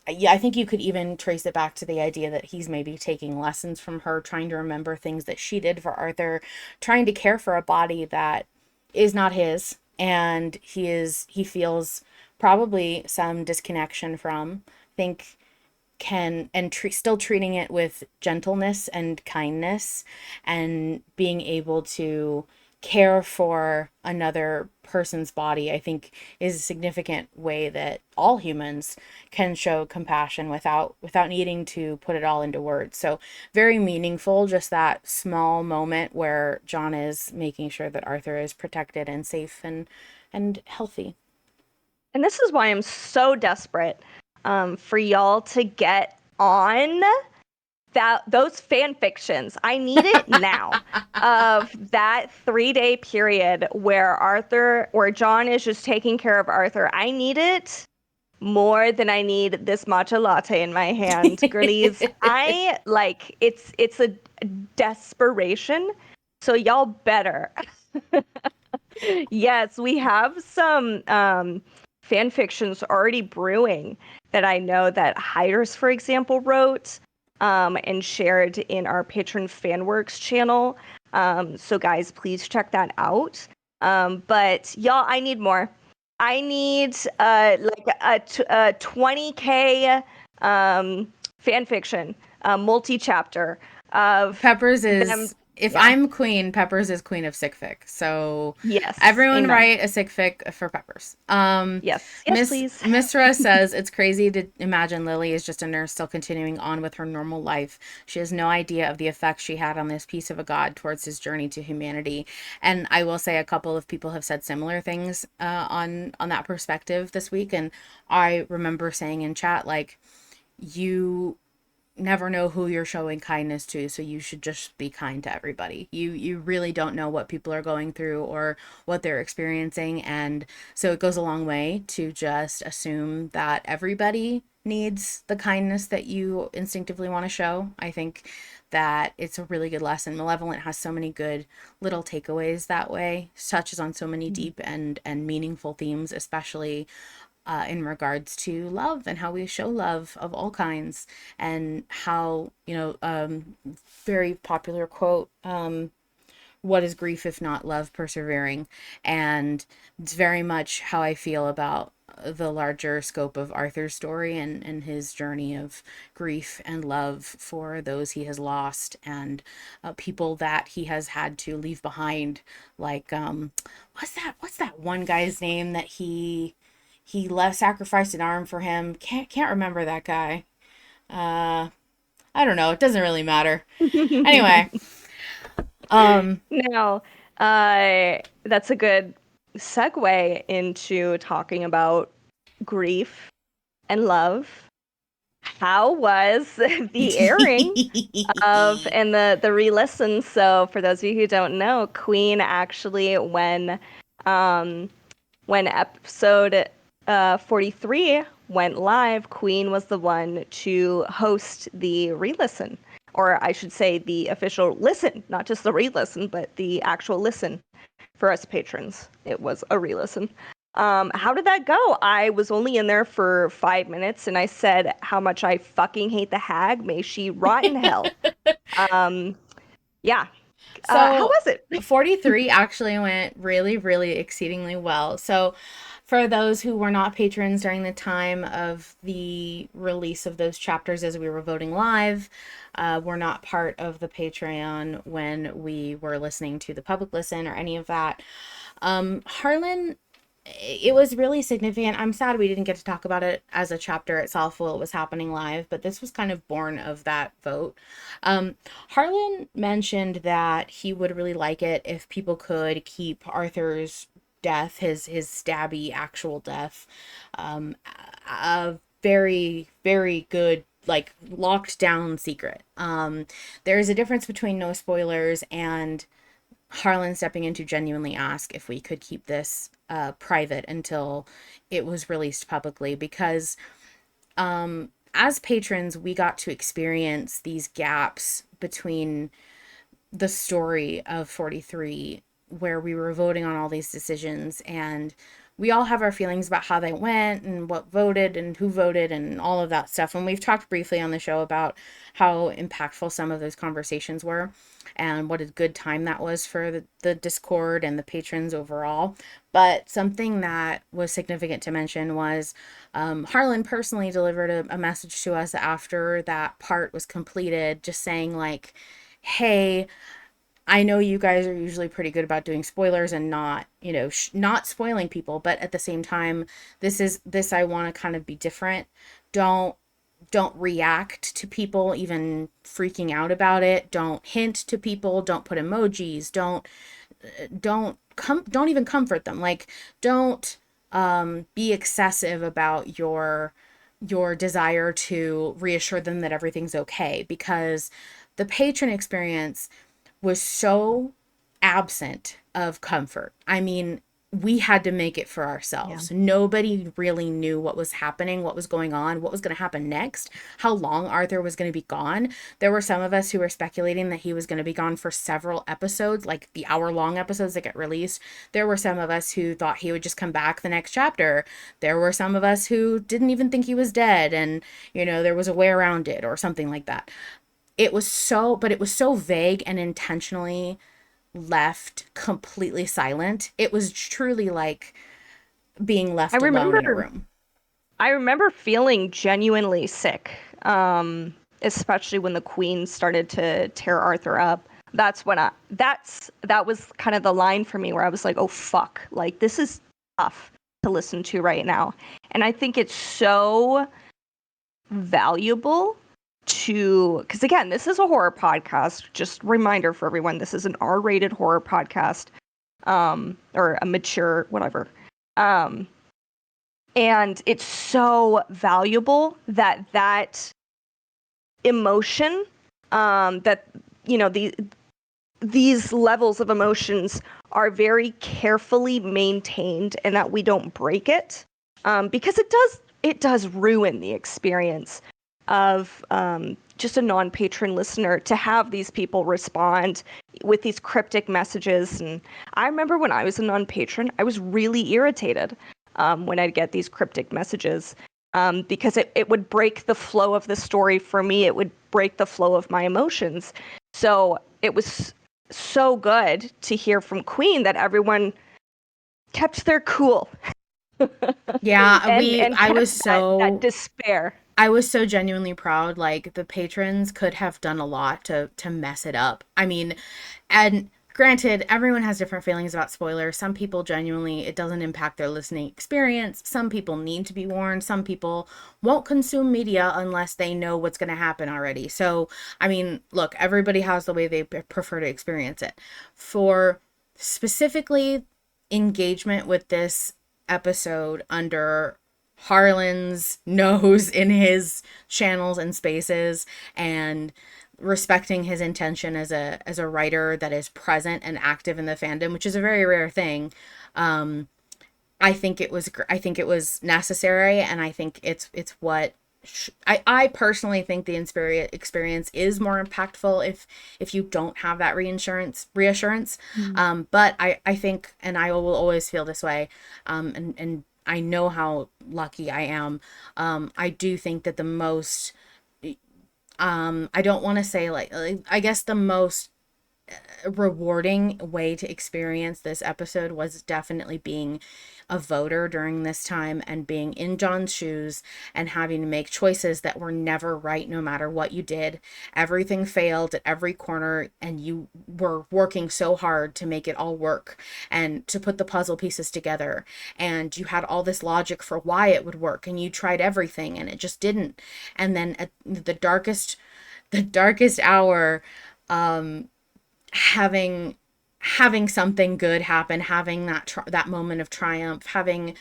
yeah, I think you could even trace it back to the idea that he's maybe taking lessons from her, trying to remember things that she did for Arthur, trying to care for a body that is not his, and he feels probably some disconnection from. I think can and still treating it with gentleness and kindness and being able to care for another person's body, I think is a significant way that all humans can show compassion without needing to put it all into words. So very meaningful, just that small moment where John is making sure that Arthur is protected and safe and healthy. And this is why I'm so desperate for y'all to get on those fan fictions. I need it now of that 3-day period where John is just taking care of Arthur. I need it more than I need this matcha latte in my hand, girlies. I like it's a desperation. So y'all better. Yes, we have some fan fictions already brewing that I know that Hiders, for example, wrote and shared in our Patron Fanworks channel. So guys, please check that out. But y'all, I need more. I need like a 20K fan fiction, multi-chapter of Peppers them. is if Yeah. I'm queen, Peppers is queen of sick fic. So Yes. everyone Amen. write a sick fic for Peppers. Yes. Yes, Miss please. Misra says it's crazy to imagine Lily is just a nurse still continuing on with her normal life. She has no idea of the effect she had on this piece of a god towards his journey to humanity. And I will say a couple of people have said similar things on that perspective this week. And I remember saying in chat like you never know who you're showing kindness to, so you should just be kind to everybody. You really don't know what people are going through or what they're experiencing, and so it goes a long way to just assume that everybody needs the kindness that you instinctively want to show. I think that it's a really good lesson. Malevolent has so many good little takeaways that way, touches on so many deep and meaningful themes, especially in regards to love and how we show love of all kinds, and how, very popular quote, what is grief if not love persevering? And it's very much how I feel about the larger scope of Arthur's story and his journey of grief and love for those he has lost, and people that he has had to leave behind. Like, what's that one guy's name that he left, sacrificed an arm for him? Can't remember that guy. Uh, I don't know. It doesn't really matter. Anyway, um, Now, that's a good segue into talking about grief and love. How was the airing of and the re-listen? So, for those of you who don't know, Queen actually, when episode 43 went live, Queen was the one to host the re-listen, or I should say the official listen, not just the re-listen, but the actual listen for us patrons. It was a re-listen. How did that go? I was only in there for 5 minutes, and I said how much I fucking hate the hag. May she rot in hell. Um, yeah. How So was it? 43 actually went really, really exceedingly well. So for those who were not patrons during the time of the release of those chapters as we were voting live, were not part of the Patreon when we were listening to the public listen or any of that. Harlan, it was really significant. I'm sad we didn't get to talk about it as a chapter itself while it was happening live, but this was kind of born of that vote. Harlan mentioned that he would really like it if people could keep Arthur's death, his stabby actual death, a very, very good, like, locked down secret. There is a difference between no spoilers and Harlan stepping in to genuinely ask if we could keep this private until it was released publicly, because as patrons, we got to experience these gaps between the story of 43, where we were voting on all these decisions, and we all have our feelings about how they went and what voted and who voted and all of that stuff. And we've talked briefly on the show about how impactful some of those conversations were and what a good time that was for the Discord and the patrons overall. But something that was significant to mention was Harlan personally delivered a message to us after that part was completed, just saying, like, hey, I know you guys are usually pretty good about doing spoilers and not, not spoiling people, but at the same time, this I want to kind of be different. Don't don't react to people even freaking out about it. Don't hint to people, don't put emojis, don't even comfort them. Like, don't be excessive about your desire to reassure them that everything's okay, because the patron experience was so absent of comfort. I mean, we had to make it for Yeah. ourselves. Nobody really knew what was happening, what was going on, what was going to happen next, how long Arthur was going to be gone. There were some of us who were speculating that he was going to be gone for several episodes, like the hour-long episodes that get released. There were some of us who thought he would just come back the next chapter. There were some of us who didn't even think he was dead, and, there was a way around it or something like that. But it was so vague and intentionally left completely silent. It was truly like being I left alone in a remember room. I remember feeling genuinely sick, especially when the Queen started to tear Arthur up. That was kind of the line for me where I was like, oh fuck, like this is tough to listen to right now. And I think it's so valuable because again, this is a horror podcast. Just reminder for everyone, this is an R-rated horror podcast, or a mature whatever. Um, and it's so valuable that emotion, that you know these levels of emotions are very carefully maintained, and that we don't break it, because it does ruin the experience of just a non-patron listener to have these people respond with these cryptic messages. And I remember when I was a non-patron, I was really irritated when I'd get these cryptic messages, because it would break the flow of the story for me. It would break the flow of my emotions. So it was so good to hear from Queen that everyone kept their cool Yeah, and I kept was that so despair. I was so genuinely proud. Like the patrons could have done a lot to mess it up. I mean, and granted, everyone has different feelings about spoilers. Some people genuinely it doesn't impact their listening experience. Some people need to be warned. Some people won't consume media unless they know what's going to happen already. So, I mean, look, everybody has the way they prefer to experience it. For specifically engagement with this episode under Harlan's nose in his channels and spaces, and respecting his intention as a writer that is present and active in the fandom, which is a very rare thing. I think it was necessary, and I think it's what I personally think the experience is more impactful if you don't have that reassurance. Mm. But I think, and I will always feel this way, and I know how lucky I am. I do think that the most I don't want to say like I guess the most rewarding way to experience this episode was definitely being a voter during this time and being in John's shoes and having to make choices that were never right no matter what you did. Everything failed at every corner, and you were working so hard to make it all work and to put the puzzle pieces together. And you had all this logic for why it would work, and you tried everything and it just didn't. And then at the darkest hour, having something good happen, having that moment of triumph, having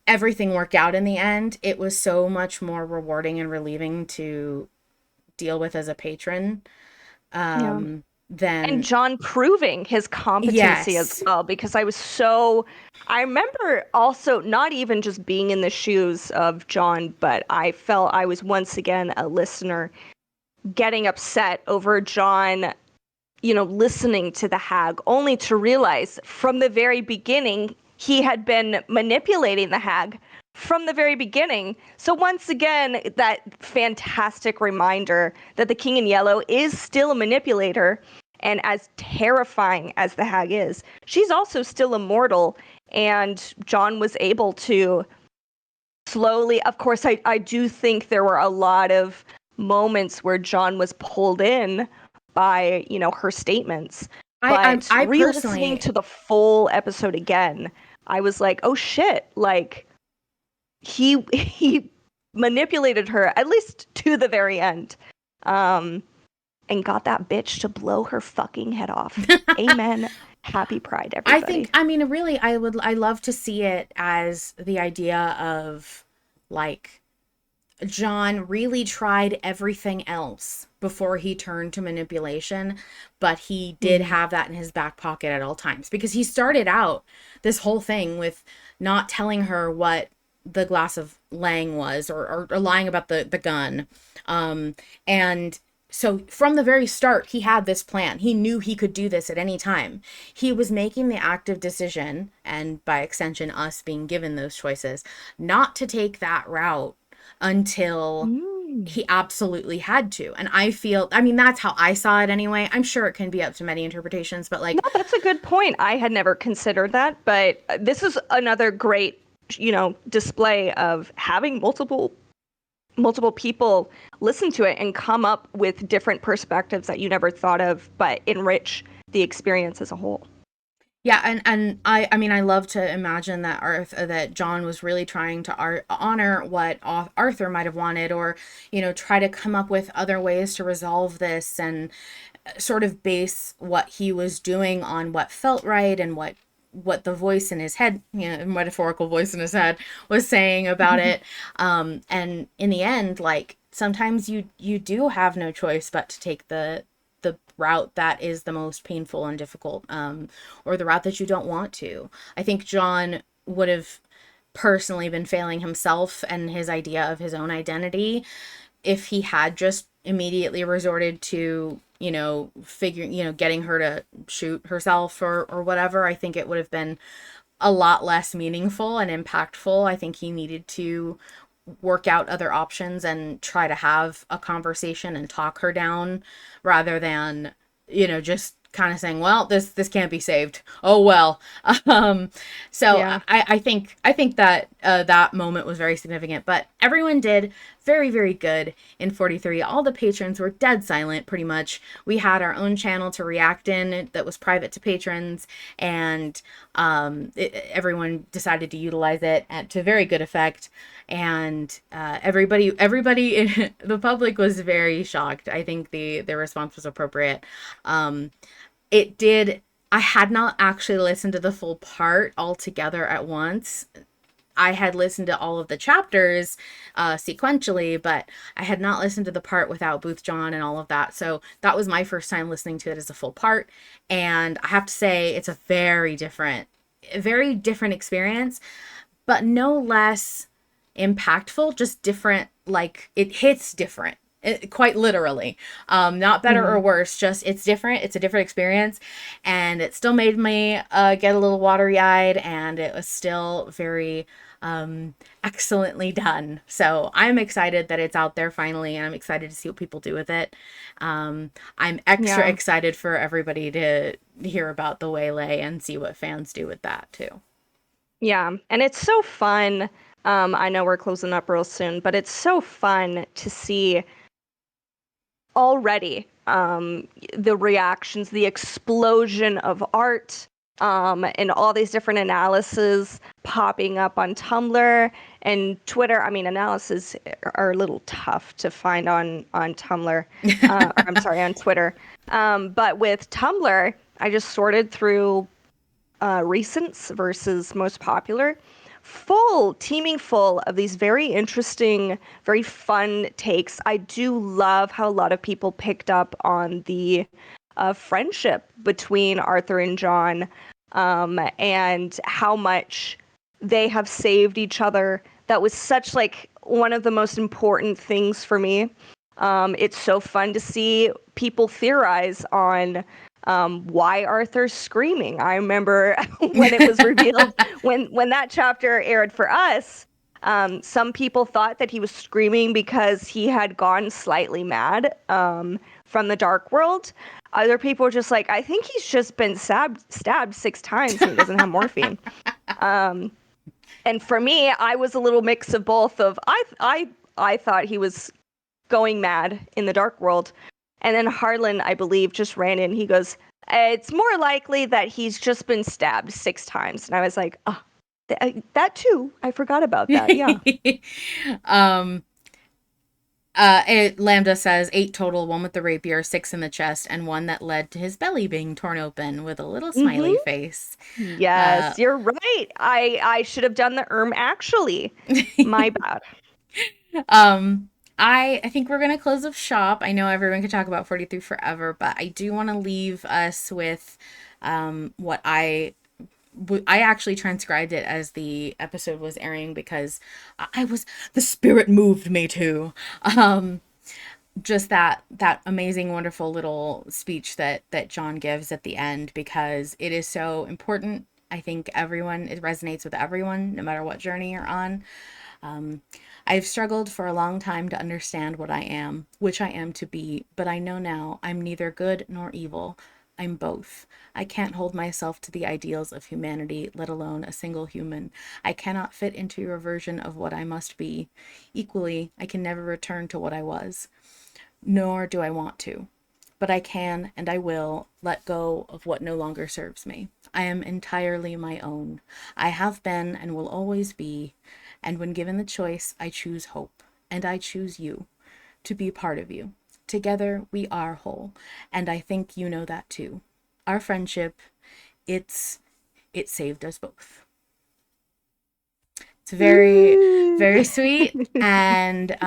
everything work out in the end, it was so much more rewarding and relieving to deal with as a patron, Yeah. And than John proving his competency as yes. well, because I remember also not even just being in the shoes of John, but I felt I was once again a listener getting upset over John, listening to the hag, only to realize from the very beginning he had been manipulating the hag from the very beginning. So once again, that fantastic reminder that the King in Yellow is still a manipulator, and as terrifying as the hag is, she's also still immortal, and John was able to slowly, of course, I do think there were a lot of moments where John was pulled in by, her statements. But I re-listening personally to the full episode again, I was like, oh shit, like he manipulated her at least to the very end. Um and got that bitch to blow her fucking head off. Amen. Happy Pride, I think, everybody. I mean, really, I love to see it as the idea of like John really tried everything else before he turned to manipulation, but he did Mm. have that in his back pocket at all times because he started out this whole thing with not telling her what the glass of Lang was, or lying about the gun. And so from the very start, he had this plan. He knew he could do this at any time. He was making the active decision, and by extension, us being given those choices, not to take that route until Mm. he absolutely had to. And I feel, I mean, that's how I saw it anyway. I'm sure it can be up to many interpretations, but No, like, that's a good point. I had never considered that, but this is another great, display of having multiple people listen to it and come up with different perspectives that you never thought of, but enrich the experience as a whole. yeah, and I mean, I love to imagine that that John was really trying to honor what Arthur might have wanted, or try to come up with other ways to resolve this, and sort of base what he was doing on what felt right and what the voice in his head, metaphorical voice in his head, was saying about it. And in the end, like sometimes you do have no choice but to take the route that is the most painful and difficult, or the route that you don't want to. I think John would have personally been failing himself and his idea of his own identity if he had just immediately resorted to, getting her to shoot herself or whatever. I think it would have been a lot less meaningful and impactful. I think he needed to work out other options and try to have a conversation and talk her down rather than, just kind of saying, well, this can't be saved. Oh well. Um, so Yeah. I think that that moment was very significant. But everyone did very, very good in 43. All the patrons were dead silent, pretty much. We had our own channel to react in that was private to patrons, and everyone decided to utilize it to very good effect. And everybody in the public was very shocked. I think the response was appropriate. Um, it did. I had not actually listened to the full part all together at once. I had listened to all of the chapters sequentially, but I had not listened to the part without Booth John and all of that. So that was my first time listening to it as a full part. And I have to say, it's a very different experience, but no less impactful, just different. Like, it hits different. Quite literally, not better or Mhm. worse, just it's different. It's a different experience, and it still made me get a little watery eyed, and it was still very excellently done. So I'm excited that it's out there finally, and I'm excited to see what people do with it. I'm extra Yeah. excited for everybody to hear about the waylay and see what fans do with that too. Yeah. And it's so fun. I know we're closing up real soon, but it's so fun to see already the reactions, the explosion of art, and all these different analyses popping up on Tumblr and Twitter. I mean, analyses are a little tough to find on Tumblr, or I'm sorry, on Twitter. But with Tumblr, I just sorted through recents versus most popular, teaming full of these very interesting, very fun takes. I do love how a lot of people picked up on the friendship between Arthur and John, and how much they have saved each other. That was such like one of the most important things for me. It's so fun to see people theorize on why Arthur's screaming. I remember when it was revealed, when that chapter aired for us, some people thought that he was screaming because he had gone slightly mad from the dark world. Other people were just like, I think he's just been stabbed 6 times and he doesn't have morphine. Um, and for me, I was a little mix of both. I thought he was going mad in the dark world. And then Harlan, I believe, just ran in. He goes, it's more likely that he's just been stabbed 6 times. And I was like, oh, that too. I forgot about that. Yeah. um, Lambda says 8 total, one with the rapier, 6 in the chest, and one that led to his belly being torn open with a little Mm-hmm. smiley face. Uh, Yes, you're right. I should have done the actually. My bad. um, I think we're gonna close up shop. I know everyone could talk about 43 forever, but I do want to leave us with what I actually transcribed it as the episode was airing because I was the spirit moved me to. Um, just that amazing, wonderful little speech that John gives at the end, because it is so important. I think it resonates with everyone, no matter what journey you're on. Um, I've struggled for a long time to understand what I am, which I am to be, but I know now I'm neither good nor evil. I'm both. I can't hold myself to the ideals of humanity, let alone a single human. I cannot fit into your version of what I must be. Equally, I can never return to what I was, nor do I want to. But I can and I will let go of what no longer serves me. I am entirely my own. I have been and will always be. And when given the choice, I choose hope. And I choose you to be part of you. Together, we are whole. And I think you know that too. Our friendship, it's it saved us both. It's very, Woo! very sweet. And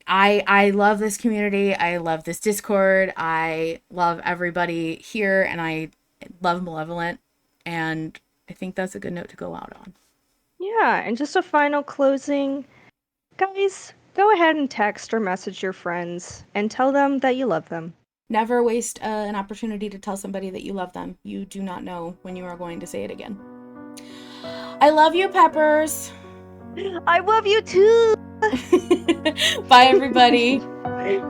I love this community. I love this Discord. I love everybody here, and I love Malevolent. And I think that's a good note to go out on. Yeah, and just a final closing. Guys, go ahead and text or message your friends and tell them that you love them. Never waste an opportunity to tell somebody that you love them. You do not know when you are going to say it again. I love you, Peppers. I love you too. Bye, everybody. Bye.